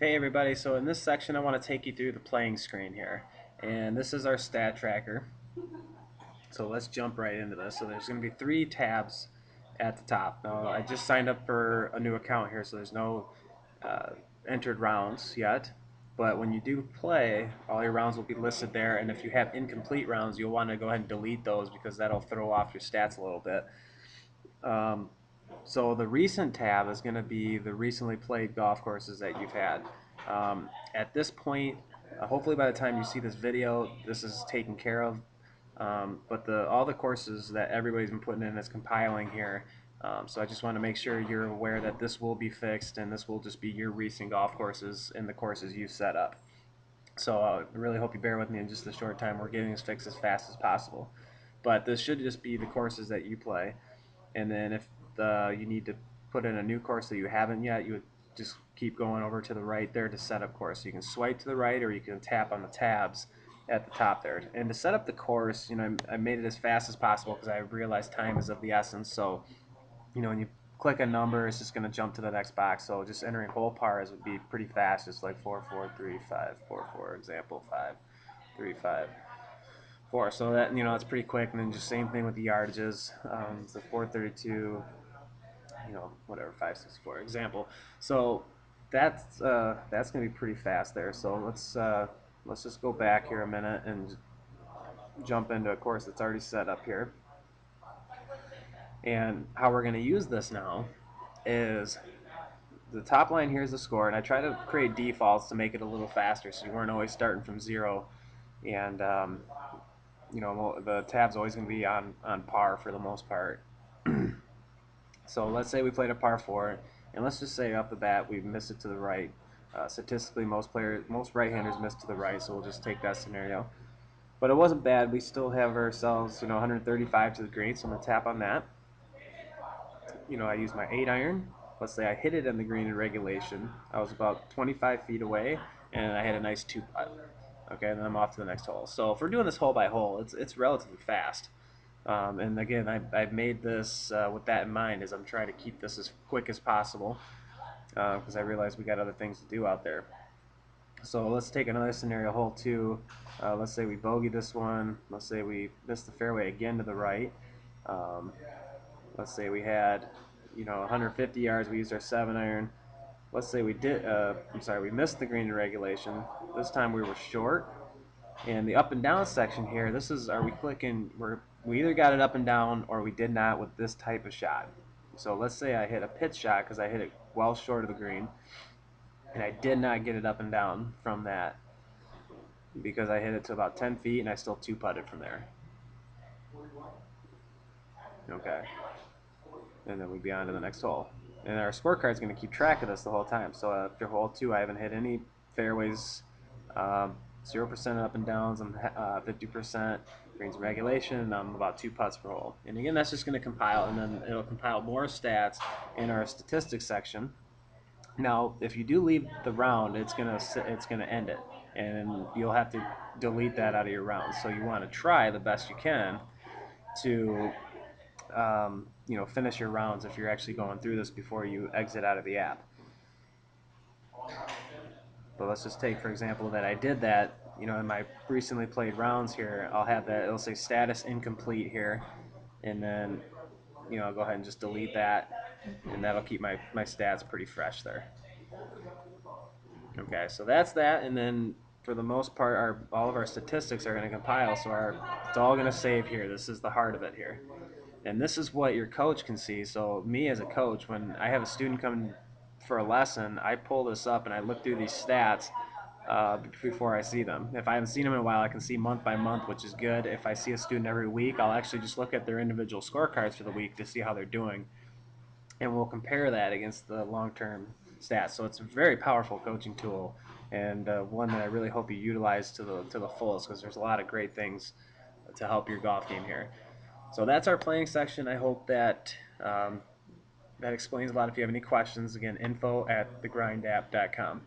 Hey everybody, so in this section I want to take you through the playing screen here. And this is our stat tracker. So let's jump right into this. So there's going to be 3 tabs at the top. Now I just signed up for a new account here, so there's no entered rounds yet. But when you do play, all your rounds will be listed there, and if you have incomplete rounds, you'll want to go ahead and delete those because that'll throw off your stats a little bit. So the recent tab is going to be the recently played golf courses that you've had. At this point, hopefully by the time you see this video, this is taken care of. But all the courses that everybody's been putting in is compiling here. So I just want to make sure you're aware that this will be fixed, and this will just be your recent golf courses and the courses you've set up. So I really hope you bear with me in just a short time. We're getting this fixed as fast as possible. But this should just be the courses that you play. And then if you need to put in a new course that you haven't yet, you would just keep going over to the right there to set up course. So you can swipe to the right, or you can tap on the tabs at the top there. And to set up the course, I made it as fast as possible because I realized time is of the essence. So when you click a number, it's just going to jump to the next box. So just entering whole pars would be pretty fast, just like 4435, 44 example 535 4. So that it's pretty quick. And then just same thing with the yardages. So 432, whatever 564 example. So that's going to be pretty fast there. So let's just go back here a minute and jump into a course that's already set up here. And how we're going to use this now is the top line here is the score, and I try to create defaults to make it a little faster so you weren't always starting from 0. And the tab's always going to be on par for the most part. So let's say we played a par 4, and let's just say off the bat we missed it to the right. Statistically, most right-handers miss to the right, so we'll just take that scenario. But it wasn't bad. We still have ourselves 135 to the green, so I'm going to tap on that. I use my 8-iron. Let's say I hit it in the green in regulation. I was about 25 feet away, and I had a nice 2-putt. Okay, and then I'm off to the next hole. So if we're doing this hole by hole, it's relatively fast. And again, I've made this with that in mind, as I'm trying to keep this as quick as possible because I realize we got other things to do out there. So let's take another scenario, hole 2. Let's say we bogey this one. Let's say we missed the fairway again to the right. Let's say we had 150 yards. We used our 7-iron. Let's say we we missed the green in regulation. This time we were short. And the up and down section here, this is, are we clicking, we either got it up and down or we did not with this type of shot. So let's say I hit a pitch shot because I hit it well short of the green, and I did not get it up and down from that because I hit it to about 10 feet and I still 2-putted from there. Okay. And then we'd be on to the next hole. And our scorecard's going to keep track of this the whole time. So after hole 2, I haven't hit any fairways, 0% up and downs. I'm 50% greens in regulation, and I'm about 2 putts per hole. And again, that's just going to compile, and then it'll compile more stats in our statistics section. Now, if you do leave the round, it's gonna end it, and you'll have to delete that out of your round. So you want to try the best you can to finish your rounds if you're actually going through this before you exit out of the app. But let's just take, for example, that I did that, in my recently played rounds here, I'll have that, it'll say status incomplete here, and then, I'll go ahead and just delete that, and that'll keep my stats pretty fresh there. Okay, so that's that, and then for the most part, all of our statistics are going to compile, so it's all going to save here. This is the heart of it here. And this is what your coach can see. So me as a coach, when I have a student come for a lesson, I pull this up and I look through these stats before I see them. If I haven't seen them in a while, I can see month by month, which is good. If I see a student every week, I'll actually just look at their individual scorecards for the week to see how they're doing. And we'll compare that against the long-term stats. So it's a very powerful coaching tool, and one that I really hope you utilize to the fullest, because there's a lot of great things to help your golf game here. So that's our playing section. I hope that that explains a lot. If you have any questions, again, info@thegrindapp.com.